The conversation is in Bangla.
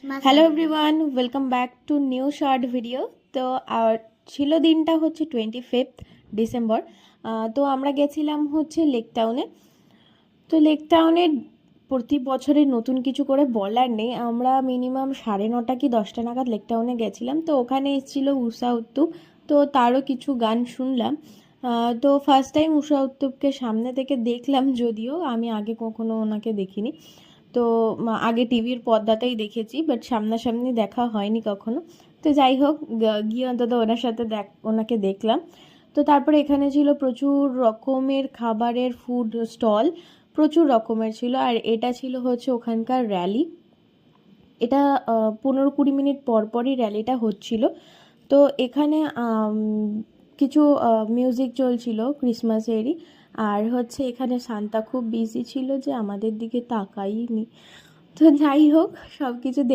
Hello everyone, welcome back to new short video. তো আর ছিল দিনটা হচ্ছে 25 ডিসেম্বর। তো আমরা গেছিলাম হচ্ছে লেক টাউনে। তো লেক টাউনে প্রতি বছরের নতুন কিছু করে বলার নেই, আমরা মিনিমাম 9:30 কি 10টা নাগাদ লেক টাউনে গেছিলাম। তো ওখানে এসেছিলো ঊষা উত্তুপ, তো তারও কিছু গান শুনলাম। তো ফার্স্ট টাইম ঊষা উত্তুপকে সামনে থেকে দেখলাম, যদিও আমি আগে কখনো ওনাকে দেখিনি। তো আগে টিভির পর্দাতেই দেখেছি, বাট সামনাসামনি দেখা হয়নি কখনো। তো যাই হোক, গিয়ে অন্তত ওনার সাথে ওনাকে দেখলাম। তো তারপরে এখানে ছিল প্রচুর রকমের খাবারের ফুড স্টল, প্রচুর রকমের ছিল। আর এটা ছিল হচ্ছে ওখানকার র্যালি। এটা 15-20 মিনিট পর পরই র্যালিটা হচ্ছিল। তো এখানে কিছু মিউজিক চলছিল ক্রিসমাসেরই। আর হচ্ছে এখানে সান্তা খুব বিজি ছিল যে আমাদের দিকে তাকাইনি। তো যাই হোক, সব কিছু